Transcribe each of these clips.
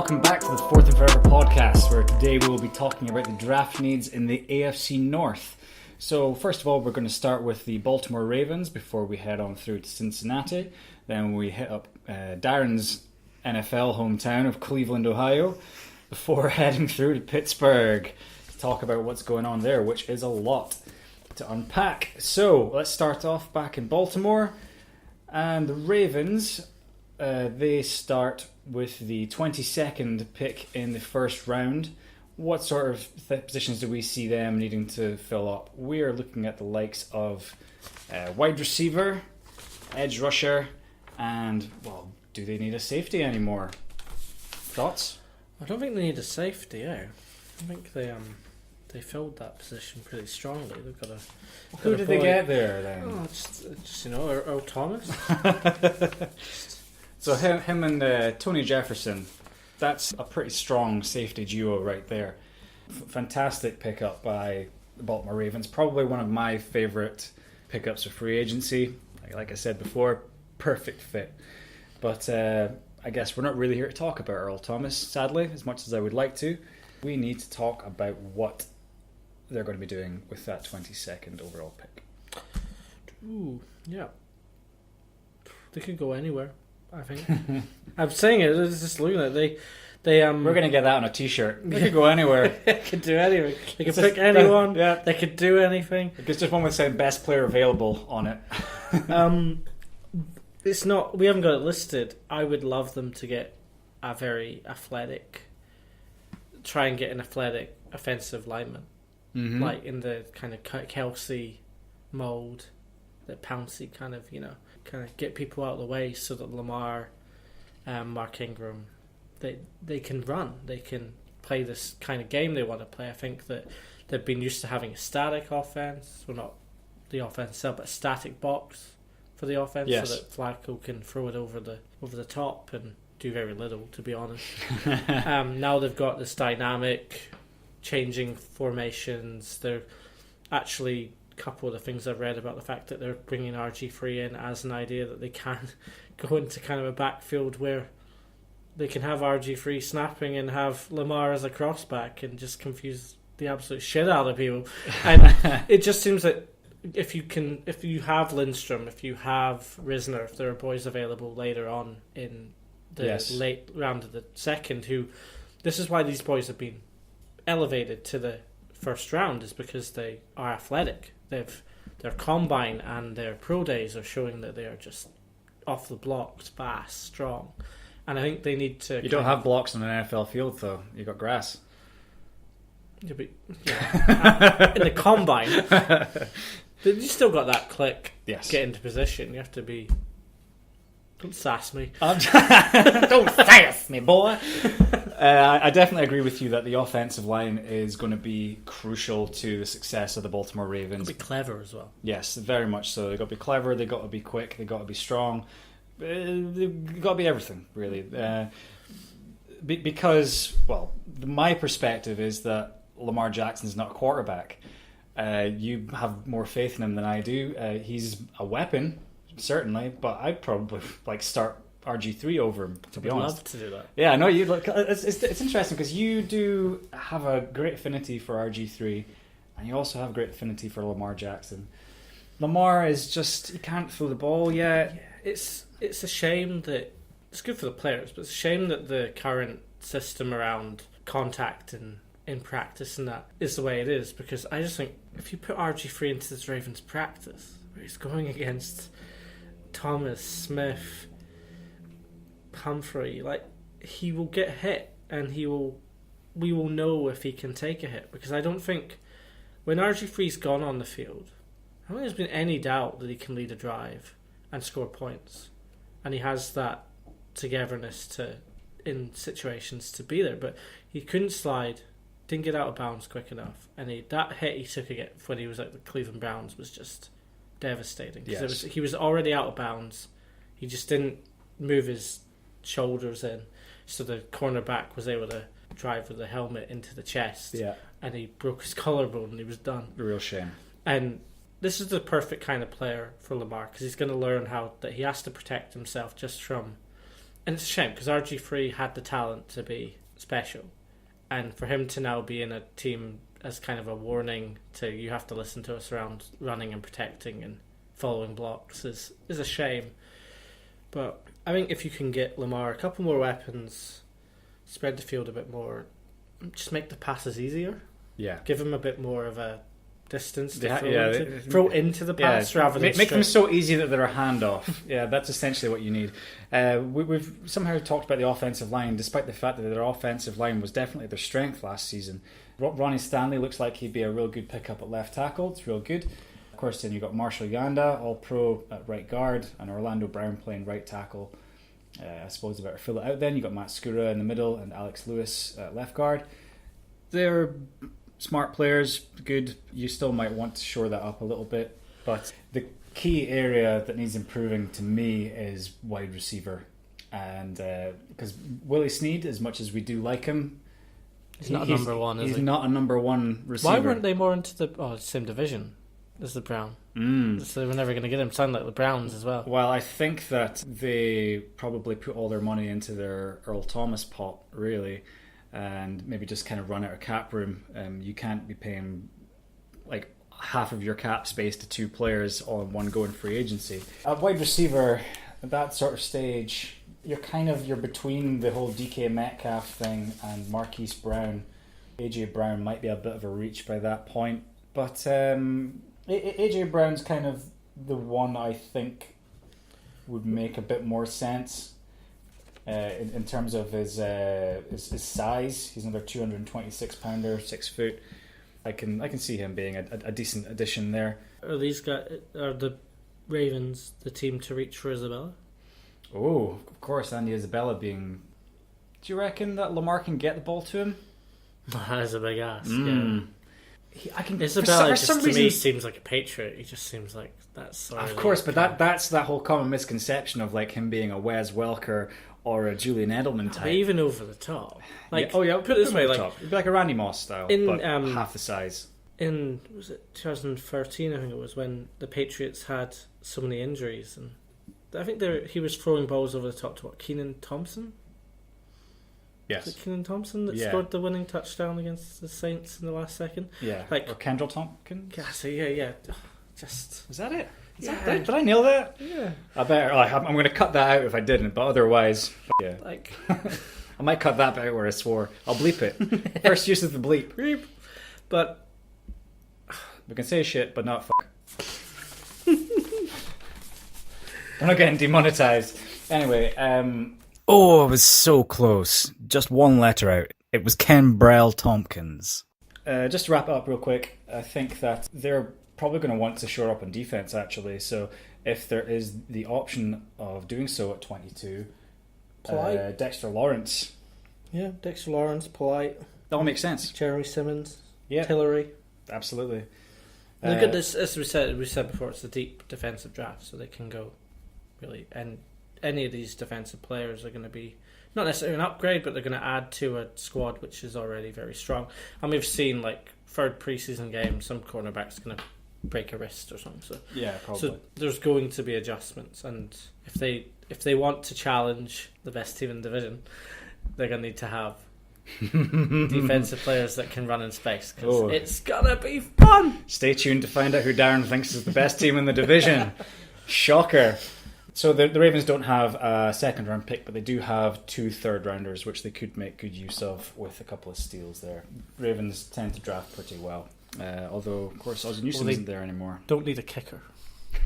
welcome back to the Fourth and Forever podcast, where today we will be talking about the draft needs in the AFC North. So first of all, we're going to start with the Baltimore Ravens before we head on through to Cincinnati. Then we hit up Darren's NFL hometown of Cleveland, Ohio, before heading through to Pittsburgh to talk about what's going on there, which is a lot to unpack. So let's start off back in Baltimore. And the Ravens, they start with the 22nd pick in the first round. What sort of positions do we see them needing to fill up? We are looking at the likes of wide receiver, edge rusher, and, well, do they need a safety anymore? Thoughts? I don't think they need a safety, I think they filled that position pretty strongly. They've got a... Who did they get there, then? Oh, just Earl Thomas. So him and Tony Jefferson, that's a pretty strong safety duo right there. Fantastic pickup by the Baltimore Ravens. Probably one of my favourite pickups of free agency. Like I said before, perfect fit. But I guess we're not really here to talk about Earl Thomas, sadly, as much as I would like to. We need to talk about what they're going to be doing with that 22nd overall pick. Ooh, yeah. They could go anywhere, I think. I'm saying it, it's just looking at it. We're going to get that on a t-shirt. They could go anywhere. They could do anything. They could pick anyone. Yeah. They could do anything. It's just one with saying best player available on it. It's not. We haven't got it listed. I would love them to get a very athletic. Try and get an athletic offensive lineman, like in the kind of Kelsey mold, the Pouncey kind of get people out of the way so that Lamar, Mark Ingram, they can run, they can play this kind of game they want to play. I think that they've been used to having a static offense, well, not the offense itself, but a static box for the offense, yes, so that Flacco can throw it over the top and do very little, to be honest. Now they've got this dynamic, changing formations. They're actually, a couple of the things I've read about the fact that they're bringing RG3 in as an idea that they can go into kind of a backfield where they can have RG3 snapping and have Lamar as a crossback and just confuse the absolute shit out of people. And it just seems that if you have Lindstrom, if you have Risner, if there are boys available later on in the late round of the second, this is why these boys have been elevated to the first round, is because they are athletic. Their combine and their pro days are showing that they are just off the blocks, fast, strong. And I think they need to... You don't have blocks on an NFL field, though. You got grass. Yeah, but, in the combine, but you still got that click. Yes. Get into position. You have to be... Don't sass me. Don't sass me, boy. I definitely agree with you that the offensive line is going to be crucial to the success of the Baltimore Ravens. Be clever as well. Yes, very much so. They've got to be clever, they've got to be quick, they've got to be strong. They've got to be everything, really. Because, well, my perspective is that Lamar Jackson's not a quarterback. You have more faith in him than I do. He's a weapon, certainly, but I'd probably start RG3 over him, to be honest. I'd love to do that. Yeah, I know you look. It's interesting because you do have a great affinity for RG3, and you also have a great affinity for Lamar Jackson. Lamar is just, he can't throw the ball yet. Yeah, it's a shame that it's good for the players, but it's a shame that the current system around contact and in practice and that is the way it is, because I just think if you put RG3 into this Ravens practice where he's going against Thomas, Smith, Humphrey, he will get hit, and we will know if he can take a hit, because I don't think when RG3's gone on the field, I don't think there's been any doubt that he can lead a drive and score points, and he has that togetherness in situations to be there, but he couldn't slide, didn't get out of bounds quick enough, and that hit he took when he was at the Cleveland Browns was just devastating. Yes. He was already out of bounds, he just didn't move his shoulders in, so the cornerback was able to drive with the helmet into the chest, and he broke his collarbone and he was done. A real shame. And this is the perfect kind of player for Lamar, because he's going to learn that he has to protect himself just from And it's a shame because RG3 had the talent to be special, and for him to now be in a team as kind of a warning to you have to listen to us around running and protecting and following blocks is a shame. But I think if you can get Lamar a couple more weapons, spread the field a bit more, just make the passes easier. Yeah. Give him a bit more of a distance to throw into the pass rather than make them so easy that they're a handoff. Yeah, that's essentially what you need. We've somehow talked about the offensive line, despite the fact that their offensive line was definitely their strength last season. Ronnie Stanley looks like he'd be a real good pickup at left tackle. It's real good. Of course, then you've got Marshall Yanda, all-pro at right guard, and Orlando Brown playing right tackle. I suppose they better fill it out then. You've got Matt Skura in the middle and Alex Lewis at left guard. They're smart players, good. You still might want to shore that up a little bit. But the key area that needs improving to me is wide receiver. And because Willie Snead, as much as we do like him, he's not a number one, is he? He's not a number one receiver. Why weren't they more into the same division as the Brown? So they were never going to get him. Sound like the Browns as well. Well, I think that they probably put all their money into their Earl Thomas pot, really, and maybe just kind of run out of cap room. You can't be paying like half of your cap space to two players all in one go in free agency. At wide receiver, at that sort of stage, you're between the whole DK Metcalf thing and Marquise Brown. AJ Brown might be a bit of a reach by that point, but AJ Brown's kind of the one I think would make a bit more sense in terms of his size. He's another 226 pounder, 6 foot. I can see him being a decent addition there. Are the Ravens the team to reach for Isabella? Oh, of course, Andy Isabella being. Do you reckon that Lamar can get the ball to him? That is a big ask. Yeah. for Isabella just some to reason, me seems like a patriot. He just seems like that's sort of course, but that's that whole common misconception of like him being a Wes Welker or a Julian Edelman type. Even over the top. Like, yeah. Put it this way, like it'd be like a Randy Moss style, but half the size. In was it 2013? I think it was when the Patriots had so many injuries, and I think he was throwing balls over the top to Keenan Thompson. Yes, was it Keenan Thompson that scored the winning touchdown against the Saints in the last second. Yeah, like or Kendall Tompkins. Yeah. Just is that it? Yeah. Did I nail that? Yeah. I better. I'm going to cut that out if I didn't, but otherwise, yeah. Like, I might cut that bit out where I swore. I'll bleep it. First use of the bleep. Bleep. But we can say shit, but not fuck. We're not getting demonetized. Anyway, oh, it was so close. Just one letter out. It was Ken Brell Tompkins. Just to wrap it up real quick, I think that they're probably going to want to shore up on defense, actually. So if there is the option of doing so at 22, Dexter Lawrence. Yeah, Dexter Lawrence, Polite. That all makes sense. Jeremy Simmons. Yeah. Tillery. Absolutely. Look at this, as we said before, it's a deep defensive draft, so they can go really, and any of these defensive players are going to be not necessarily an upgrade, but they're going to add to a squad which is already very strong. And we've seen like third preseason game, some cornerback's going to break a wrist or something. So yeah, probably. So there's going to be adjustments, and if they want to challenge the best team in the division, they're going to need to have defensive players that can run in space, because it's gonna be fun. Stay tuned to find out who Darren thinks is the best team in the division. Shocker. So the Ravens don't have a second round pick, but they do have 2 third rounders, which they could make good use of with a couple of steals there. Ravens tend to draft pretty well, although of course Ozzie Newsome isn't there anymore. Don't need a kicker.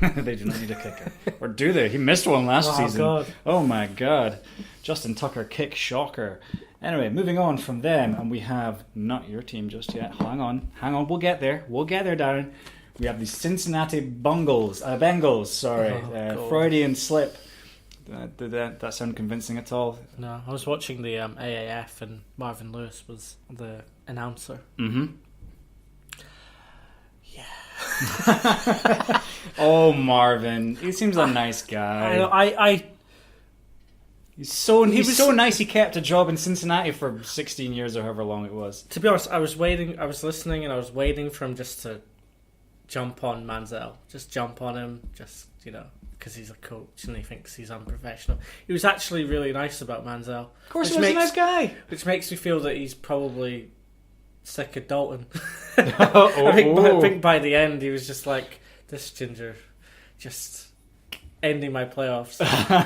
They do not need a kicker. Or do they? He missed one last season. God. Oh my god. Justin Tucker kick, shocker. Anyway, moving on from them, and we have not your team just yet. Hang on. We'll get there, Darren. We have the Cincinnati Bengals. Sorry, Freudian slip. Did that sound convincing at all? No, I was watching the AAF, and Marvin Lewis was the announcer. Mm-hmm. Oh, Marvin, he seems a nice guy. He's so nice. He kept a job in Cincinnati for 16 years or however long it was. To be honest, I was listening, and I was waiting for him just to jump on Manziel. Just jump on him. Just because he's a coach and he thinks he's unprofessional. He was actually really nice about Manziel. Of course, he was a nice guy. Which makes me feel that he's probably sick of Dalton. I think by the end he was just like, this ginger just ending my playoffs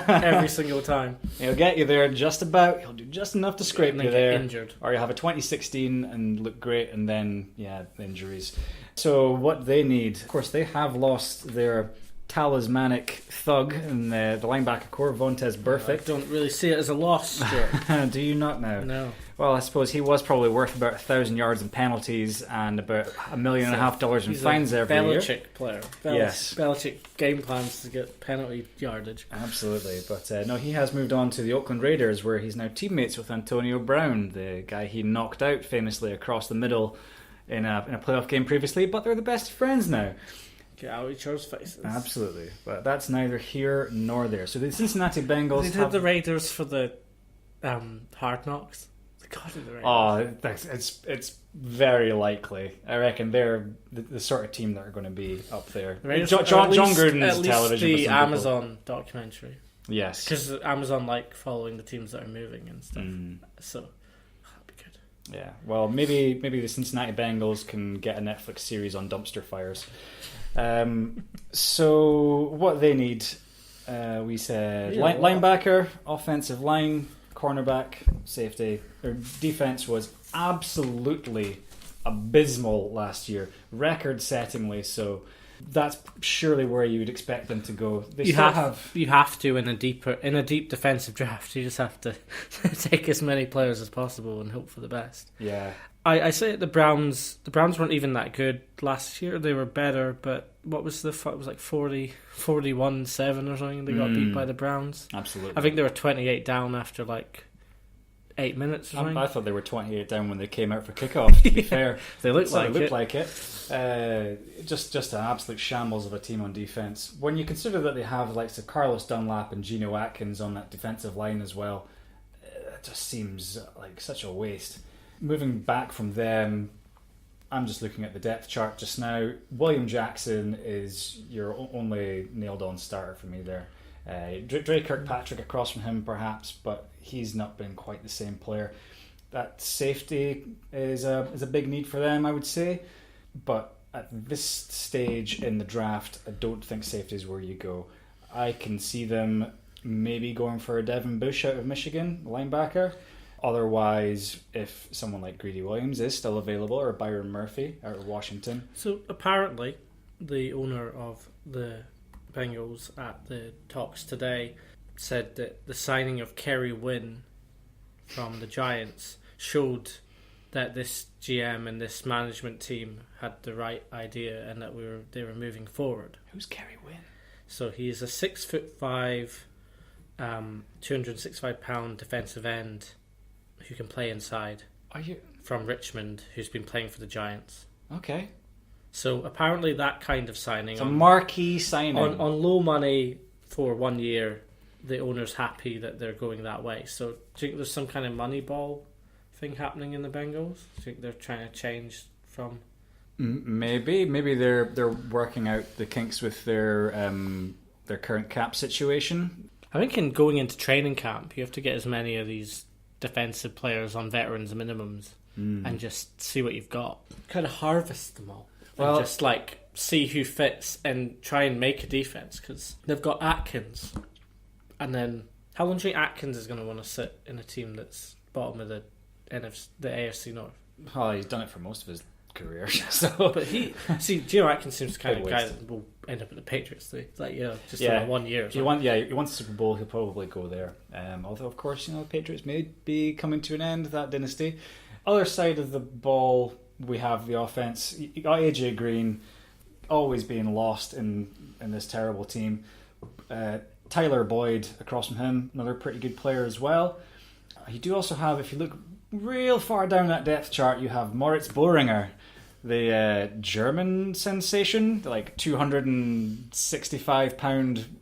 every single time. He'll get you there just about. He'll do just enough to scrape you there. Injured. Or you have a 2016 and look great, and then, injuries. So what they need, of course, they have lost their talismanic thug in the linebacker core, Vontaze Burfict. I don't really see it as a loss, Stuart. Do you not now? No. Well, I suppose he was probably worth about 1,000 yards in penalties and about $1.5 million in fines every year. Belichick player. Yes. Belichick game plans to get penalty yardage. Absolutely. But no, he has moved on to the Oakland Raiders, where he's now teammates with Antonio Brown, the guy he knocked out famously across the middle in a playoff game previously. But they're the best friends now. Get out of each other's faces. Absolutely. But that's neither here nor there. So the Cincinnati Bengals They did the Raiders for the Hard Knocks. God of the Raiders. Oh, it's very likely. I reckon they're the sort of team that are going to be up there. John Gruden's television. The Amazon documentary. Yes. Because Amazon like following the teams that are moving and stuff. So that'd be good. Yeah. Well, maybe the Cincinnati Bengals can get a Netflix series on dumpster fires. So what they need, we said linebacker, offensive line, cornerback, safety. Their defense was absolutely abysmal last year, record-settingly so. That's surely where you would expect them to go. You have to in a deep defensive draft. You just have to take as many players as possible and hope for the best. Yeah. I say the Browns weren't even that good last year. They were better, but what was it was like 41-7 or something. They got beat by the Browns. Absolutely. I think they were 28 down after like 8 minutes or something. I thought they were 28 down when they came out for kickoff, to be fair. They looked like it. Just an absolute shambles of a team on defense. When you consider that they have likes of Carlos Dunlap and Geno Atkins on that defensive line as well, it just seems like such a waste. Moving back from them, I'm just looking at the depth chart just now. William Jackson is your only nailed-on starter for me there. Dre Kirkpatrick across from him perhaps, but he's not been quite the same player. That safety is a big need for them, I would say, but at this stage in the draft, I don't think safety is where you go. I can see them maybe going for a Devin Bush out of Michigan, linebacker. Otherwise, if someone like Greedy Williams is still available, or Byron Murphy out of Washington. So apparently, the owner of the Bengals at the talks today said that the signing of Kerry Wynn from the Giants showed that this GM and this management team had the right idea and that they were moving forward. Who's Kerry Wynn? So he is a 6'5", 265-pound defensive end who can play inside. From Richmond, who's been playing for the Giants. Okay. So apparently that kind of signing, it's a marquee signing on low money for 1 year, the owner's happy that they're going that way. So do you think there's some kind of Moneyball thing happening in the Bengals? Do you think they're trying to change from? Maybe they're working out the kinks with their current cap situation. I think in going into training camp, you have to get as many of these defensive players on veterans minimums and just see what you've got. Kind of harvest them all. Well, and just like see who fits and try and make a defense, because they've got Atkins. And then how long do you think Atkins is going to want to sit in a team that's bottom of the AFC North? Oh, he's done it for most of his career. So, but Geno Atkins seems the kind of guy that will end up at the Patriots. Like, just for 1 year. He wants the Super Bowl. He'll probably go there. Although, of course, the Patriots may be coming to an end, that dynasty. Other side of the ball, we have the offense. You got AJ Green, always being lost in this terrible team. Tyler Boyd across from him, another pretty good player as well. You do also have, if you look real far down that depth chart, you have Moritz Boehringer, the German sensation, like 265-pound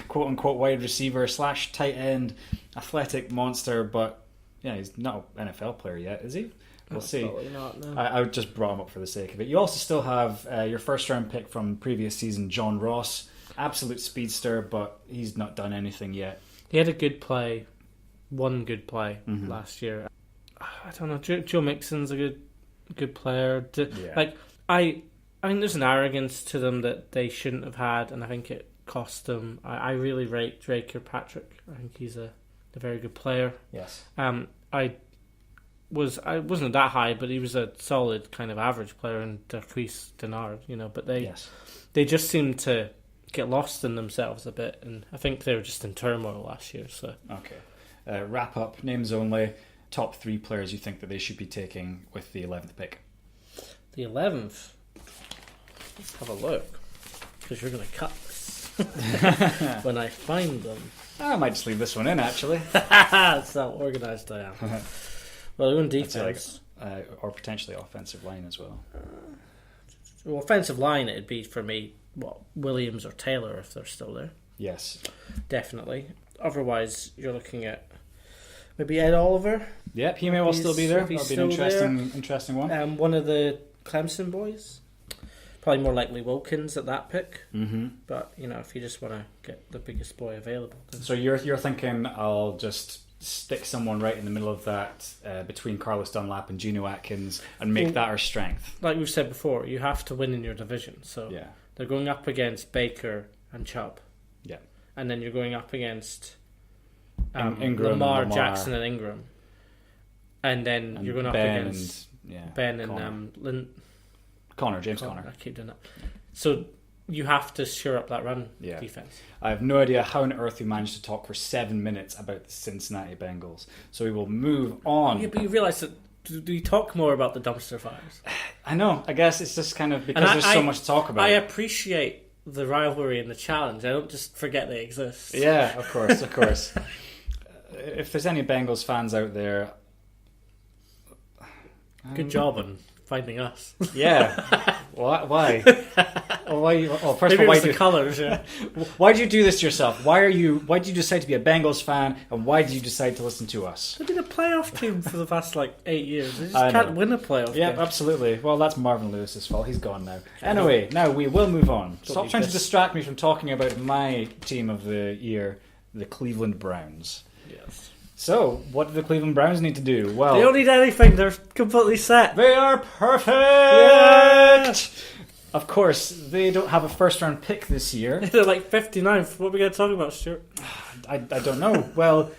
quote-unquote wide receiver / tight end, athletic monster, but he's not an NFL player yet, is he? We'll see. Probably not, no. I just brought him up for the sake of it. You also still have your first-round pick from previous season, John Ross, absolute speedster, but he's not done anything yet. He had one good play last year. I don't know. Joe Mixon's a good player. Like I mean, there's an arrogance to them that they shouldn't have had, and I think it cost them. I really rate Drake Kirkpatrick. I think he's a very good player. Yes. I wasn't that high, but he was a solid kind of average player in Darquise Denard, but they just seem to get lost in themselves a bit, and I think they were just in turmoil last year. So okay, wrap up, names only, top 3 players you think that they should be taking with the 11th pick. The 11th. Let's have a look, because you're going to cut this when I find them. I might just leave this one in, actually. That's how organised I am. Well, they're on defence. Or potentially offensive line as well. Well, offensive line, it'd be for me, Williams or Taylor if they're still there. Yes. Definitely. Otherwise, you're looking at maybe Ed Oliver. Yep, he may well still be there. That'll be an interesting one. One of the Clemson boys. Probably more likely Wilkins at that pick. Mm-hmm. But, if you just want to get the biggest boy available. So you're thinking I'll just stick someone right in the middle of that between Carlos Dunlap and Geno Atkins and make that our strength. Like we've said before, you have to win in your division. So they're going up against Baker and Chubb. Yeah. And then you're going up against Ingram, Lamar, Jackson and Ingram. And then you're going up against Ben and James Conner. I keep doing that. So you have to shore up that run defense. I have no idea how on earth we managed to talk for 7 minutes about the Cincinnati Bengals. So we will move on. Yeah, but you realise that do you talk more about the dumpster fires? I know. I guess it's just kind of because there's so much to talk about. I appreciate the rivalry and the challenge. I don't just forget they exist. Yeah, of course, of course. If there's any Bengals fans out there, good job on finding us. Yeah. Why? First Maybe of all, why the colours? Yeah. Why did you do this to yourself? Why did you decide to be a Bengals fan, and why did you decide to listen to us? They've been a playoff team for the past 8 years. They just can't win a playoff game. Absolutely. Well, that's Marvin Lewis's fault. He's gone now. Anyway, now we will move on. Stop trying to distract me from talking about my team of the year, the Cleveland Browns. Yes. So, what do the Cleveland Browns need to do? Well, they don't need anything. They're completely set. They are perfect! Yeah! Of course, they don't have a first-round pick this year. They're 59th. What are we going to talk about, Stuart? I don't know. Well,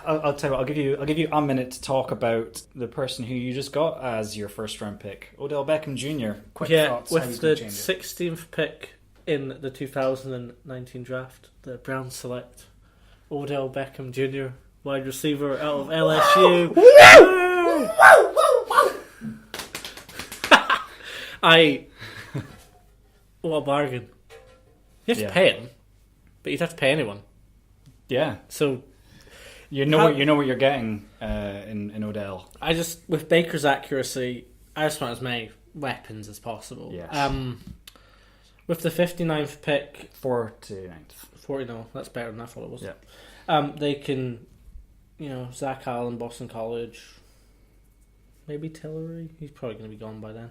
I'll tell you what. I'll give you a minute to talk about the person who you just got as your first-round pick, Odell Beckham Jr. Quick thoughts. With the 16th pick in the 2019 draft, the Browns select Odell Beckham Jr., wide receiver out of LSU. What a bargain. You have to pay him, but you'd have to pay anyone. Yeah. So you know what you're getting in Odell. With Baker's accuracy, I just want as many weapons as possible. Yes. With the 59th pick, 49th. 40, no, that's better than I thought it was. Yeah. They can, Zach Allen, Boston College, maybe Tillery. He's probably going to be gone by then.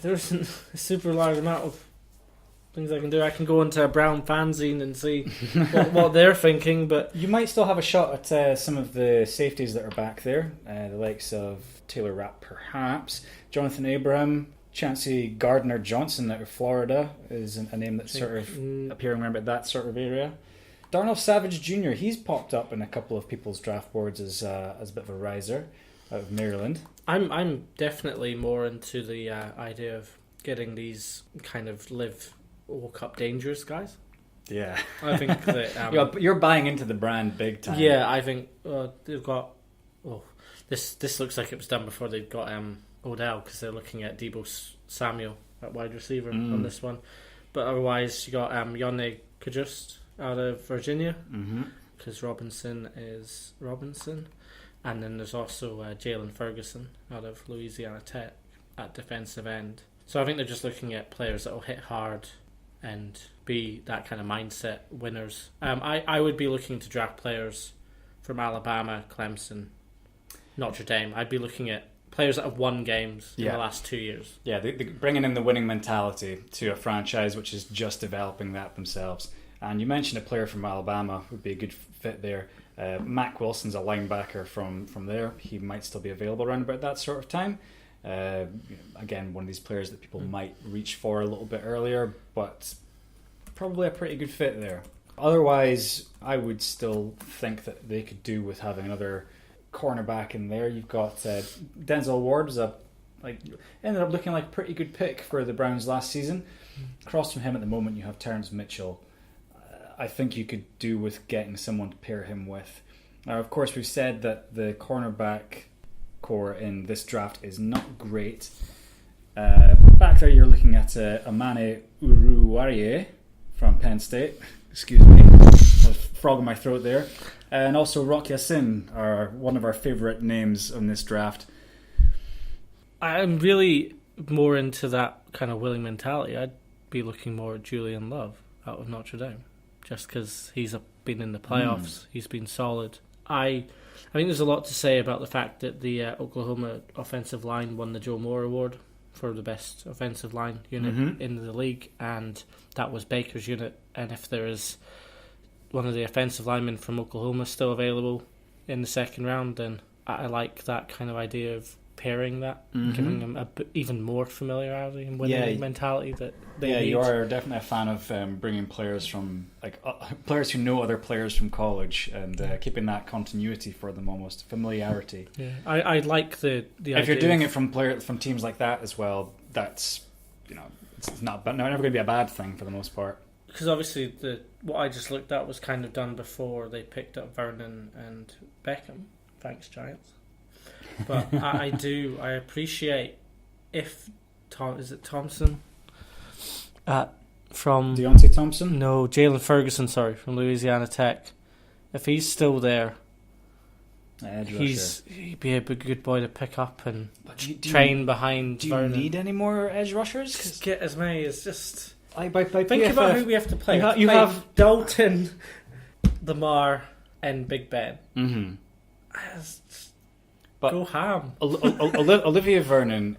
There isn't a super large amount of things I can do. I can go into a Brown fanzine and see what they're thinking, but you might still have a shot at some of the safeties that are back there, the likes of Taylor Rapp, perhaps. Jonathan Abraham, Chancey Gardner-Johnson out of Florida is a name that's sort of appearing around about that sort of area. Darnell Savage Jr., he's popped up in a couple of people's draft boards as a bit of a riser out of Maryland. I'm definitely more into the idea of getting these kind of woke up dangerous guys. Yeah. I think that... you're buying into the brand big time. Yeah, I think they've got... This looks like it was done before they've got Odell, because they're looking at Deebo Samuel at wide receiver on this one. But otherwise, you got Yonne Kajust out of Virginia, because Robinson is Robinson. And then there's also Jalen Ferguson out of Louisiana Tech at defensive end. So I think they're just looking at players that will hit hard and be that kind of mindset winners. I would be looking to draft players from Alabama, Clemson, Notre Dame. I'd be looking at players that have won games in Yeah. the last 2 years. Yeah, they bringing in the winning mentality to a franchise which is just developing that themselves. And you mentioned a player from Alabama would be a good fit there. Mac Wilson's a linebacker from there. He might still be available around about that sort of time. Again, one of these players that people might reach for a little bit earlier, but probably a pretty good fit there. Otherwise, I would still think that they could do with having another cornerback in there. You've got Denzel Ward was ended up looking like a pretty good pick for the Browns last season. Across from him at the moment, you have Terrence Mitchell. I think you could do with getting someone to pair him with. Now, of course, we've said that the cornerback core in this draft is not great. Back there, you're looking at Amane Uruwarie from Penn State. Excuse me, a frog in my throat there. And also Rock Ya-Sin are one of our favourite names on this draft. I'm really more into that kind of winning mentality. I'd be looking more at Julian Love out of Notre Dame, just because he's been in the playoffs. He's been solid. I think there's a lot to say about the fact that the Oklahoma offensive line won the Joe Moore Award for the best offensive line unit in the league, and that was Baker's unit. And if there is one of the offensive linemen from Oklahoma still available in the second round, then I like that kind of idea of pairing that, giving them even more familiarity and winning mentality that they need. You are definitely a fan of bringing players from players who know other players from college and keeping that continuity for them, almost familiarity. Yeah, I like the idea. If you're doing it from teams like that as well, that's it's not never going to be a bad thing for the most part. Because obviously what I just looked at was kind of done before they picked up Vernon and Beckham. Thanks, Giants. But I appreciate is it Thompson? From Deontay Thompson? No, Jalen Ferguson, from Louisiana Tech. If he's still there, he'd be a good boy to pick up and train behind Vernon. Do you need any more edge rushers? Just get as many as just... Think PFF, about who we have to play. You have Dalton, Lamar, and Big Ben. Mm-hmm. But go ham. Olivia Vernon,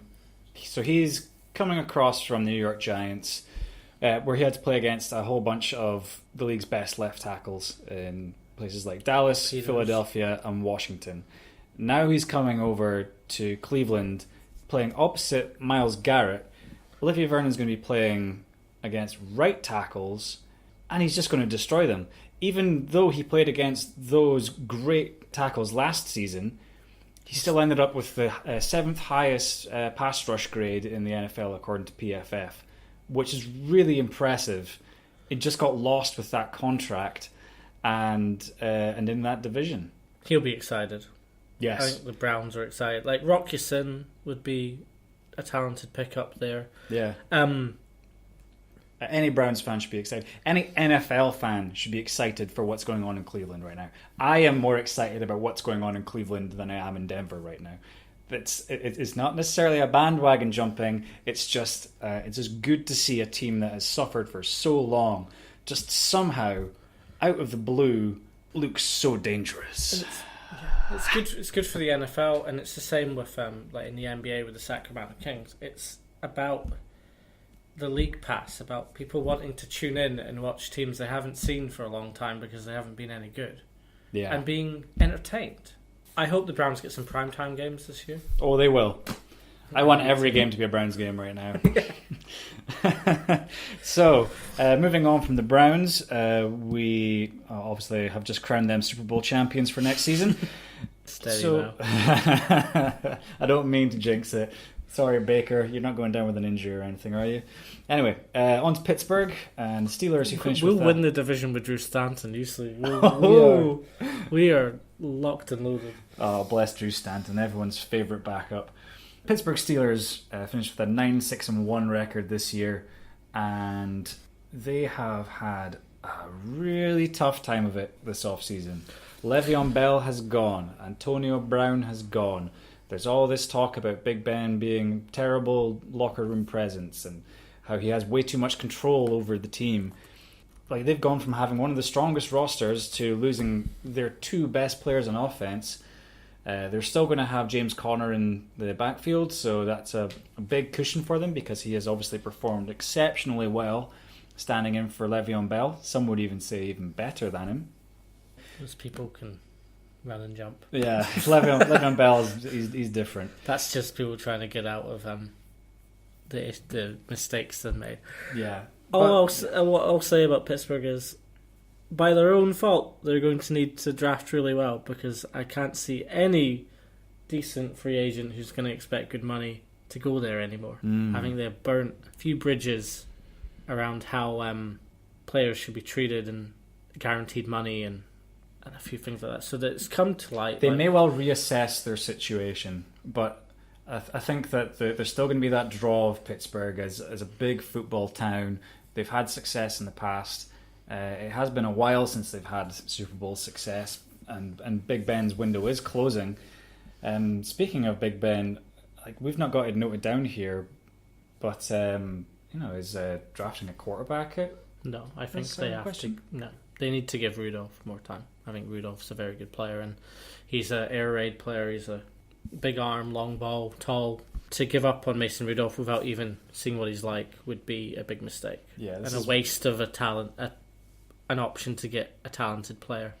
so he's coming across from the New York Giants, where he had to play against a whole bunch of the league's best left tackles in places like Dallas, Philadelphia, and Washington. Now he's coming over to Cleveland, playing opposite Myles Garrett. Olivia Vernon's going to be playing against right tackles, and he's just going to destroy them. Even though he played against those great tackles last season, he still ended up with the 7th highest pass rush grade in the NFL according to PFF, which is really impressive. It just got lost with that contract and in that division. He'll be excited. Yes. I think the Browns are excited. Like, Rock Ya-Sin would be a talented pickup there. Yeah. Any Browns fan should be excited. Any NFL fan should be excited for what's going on in Cleveland right now. I am more excited about what's going on in Cleveland than I am in Denver right now. It's not necessarily a bandwagon jumping. It's just good to see a team that has suffered for so long just somehow, out of the blue, looks so dangerous. It's good. It's good for the NFL, and it's the same with like in the NBA with the Sacramento Kings. It's about the league pass, about people wanting to tune in and watch teams they haven't seen for a long time because they haven't been any good. Yeah. And being entertained. I hope the Browns get some primetime games this year. Oh, they will. I want every game to be a Browns game right now. So, moving on from the Browns, we obviously have just crowned them Super Bowl champions for next season. Steady now. I don't mean to jinx it. Sorry, Baker, you're not going down with an injury or anything, are you? Anyway, on to Pittsburgh and the Steelers who finished We'll with win the division with Drew Stanton, usually. We are locked and loaded. Oh, bless Drew Stanton, everyone's favourite backup. Pittsburgh Steelers finished with a 9-6-1 record this year, and they have had a really tough time of it this offseason. Le'Veon Bell has gone. Antonio Brown has gone. There's all this talk about Big Ben being terrible locker room presence and how he has way too much control over the team. Like, they've gone from having one of the strongest rosters to losing their two best players on offense. They're still going to have James Conner in the backfield, so that's a big cushion for them because he has obviously performed exceptionally well standing in for Le'Veon Bell. Some would even say even better than him. Those people can run and jump. Yeah, Le'Veon Bell, he's different. That's just people trying to get out of the mistakes they've made. Yeah. What I'll say about Pittsburgh is, by their own fault, they're going to need to draft really well because I can't see any decent free agent who's going to expect good money to go there anymore. Having they burnt a few bridges around how players should be treated and guaranteed money and a few things like that. So that it's come to light. They may well reassess their situation, but I think that there's still going to be that draw of Pittsburgh as a big football town. They've had success in the past. It has been a while since they've had Super Bowl success, and Big Ben's window is closing. Speaking of Big Ben, like we've not got it noted down here, but is drafting a quarterback it? No, I think they have to. No, they need to give Rudolph more time. I think Rudolph's a very good player, and he's an air raid player. He's a big arm, long ball, tall. To give up on Mason Rudolph without even seeing what he's like would be a big mistake. Yeah, and a waste of an option to get a talented player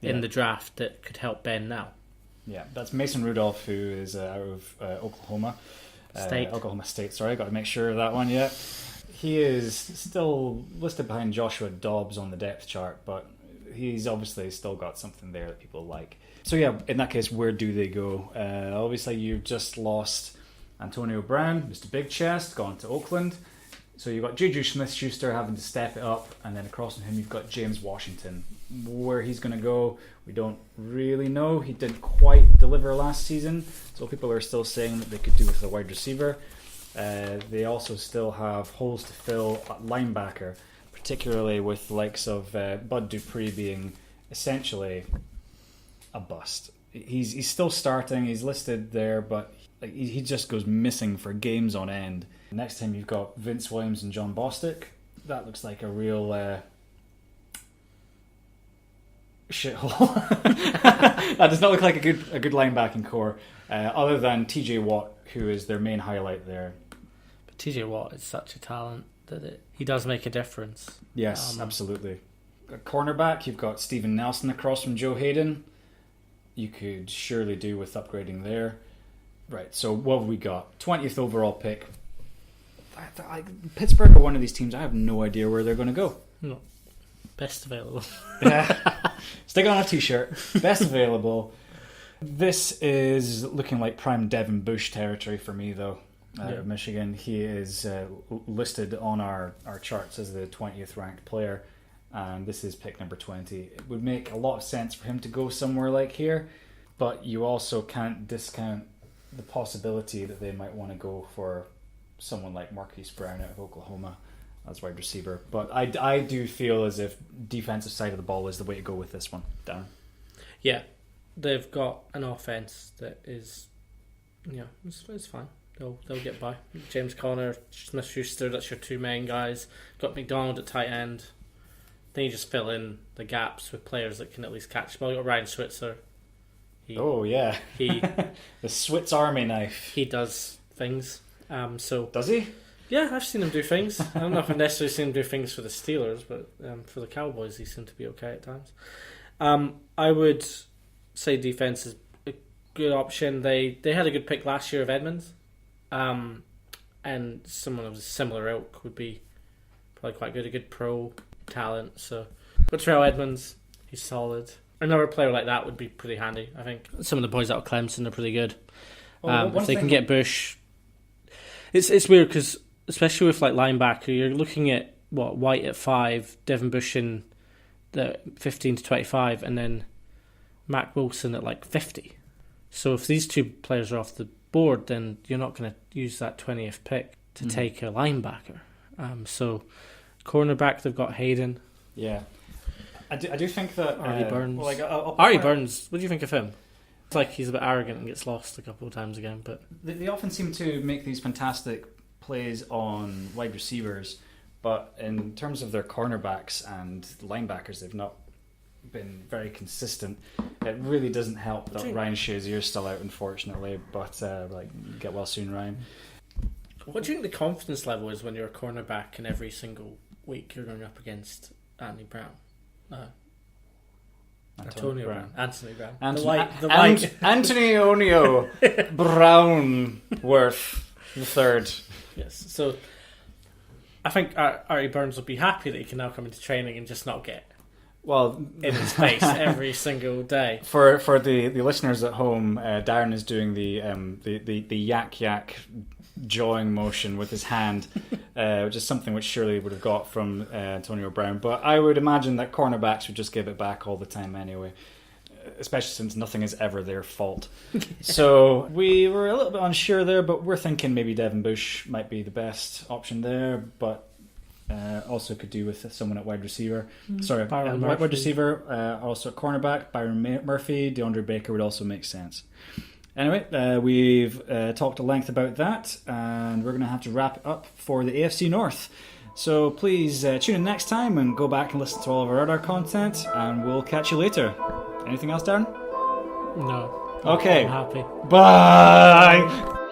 in the draft that could help Ben now. Yeah, that's Mason Rudolph, who is out of Oklahoma State. Sorry, got to make sure of that one. Yeah, he is still listed behind Joshua Dobbs on the depth chart, but he's obviously still got something there that people like. So yeah, in that case, where do they go? Obviously, you've just lost Antonio Brown, Mr. Big Chest, gone to Oakland. So you've got Juju Smith-Schuster having to step it up, and then across from him you've got James Washington. Where he's going to go, we don't really know. He didn't quite deliver last season, so people are still saying that they could do with a wide receiver. They also still have holes to fill at linebacker, particularly with the likes of Bud Dupree being essentially a bust. He's still starting, he's listed there, but he just goes missing for games on end. Next time you've got Vince Williams and John Bostic. That looks like a real shithole. That does not look like a good linebacking core, other than TJ Watt, who is their main highlight there. But TJ Watt is such a talent that he does make a difference. Yes, absolutely. A cornerback, you've got Steven Nelson across from Joe Hayden. You could surely do with upgrading there. Right, so what have we got? 20th overall pick. Pittsburgh are one of these teams, I have no idea where they're going to go. No. Best available. Stick it on a t-shirt. Best available. This is looking like prime Devin Bush territory for me, though. Michigan. He is listed on our charts as the 20th ranked player, and this is pick number 20. It would make a lot of sense for him to go somewhere like here, but you also can't discount the possibility that they might want to go for someone like Marquise Brown out of Oklahoma as wide receiver. But I do feel as if defensive side of the ball is the way to go with this one, Darren. Yeah, they've got an offense that is, it's fine. They'll get by. James Conner, Smith-Schuster, that's your two main guys. Got McDonald at tight end. Then you just fill in the gaps with players that can at least catch the ball. You got Ryan Switzer. He the Switz Army knife. He does things. So does he? Yeah, I've seen him do things. I don't know if I've necessarily seen him do things for the Steelers, but for the Cowboys, he seemed to be okay at times. I would say defense is a good option. They had a good pick last year of Edmonds, and someone of a similar ilk would be probably quite good. A good pro talent. So, but Terrell Edmonds, he's solid. Another player like that would be pretty handy, I think. Some of the boys out of Clemson are pretty good. If they can get Bush, it's weird because especially with like linebacker, you're looking at White at 5, Devin Bush in the 15 to 25, and then Mac Wilson at like 50. So if these two players are off the board, then you're not going to use that 20th pick to take a linebacker. So cornerback, they've got Hayden. Yeah. I do think that Artie Burns. Burns, what do you think of him? It's like he's a bit arrogant and gets lost a couple of times again, but they often seem to make these fantastic plays on wide receivers, but in terms of their cornerbacks and linebackers, they've not been very consistent. It really doesn't help that Ryan Shazier's still out, unfortunately. But get well soon, Ryan. What do you think the confidence level is when you're a cornerback and every single week you're going up against Anthony Brown? Antonio Brown. Anthony Brown. Anthony Onio Brownworth the third. Yes. So I think Artie Burns will be happy that he can now come into training and just not get in his face every single day. For the listeners at home, Darren is doing the yak jawing motion with his hand, which is something which surely would have got from Antonio Brown. But I would imagine that cornerbacks would just give it back all the time anyway, especially since nothing is ever their fault. So we were a little bit unsure there, but we're thinking maybe Devin Bush might be the best option there, but also could do with someone at wide receiver. Wide receiver, also at cornerback, Byron Murphy, DeAndre Baker would also make sense. Anyway, we've talked at length about that, and we're going to have to wrap it up for the AFC North. So please tune in next time and go back and listen to all of our other content, and we'll catch you later. Anything else, Darren? No. Okay. I'm happy. Bye!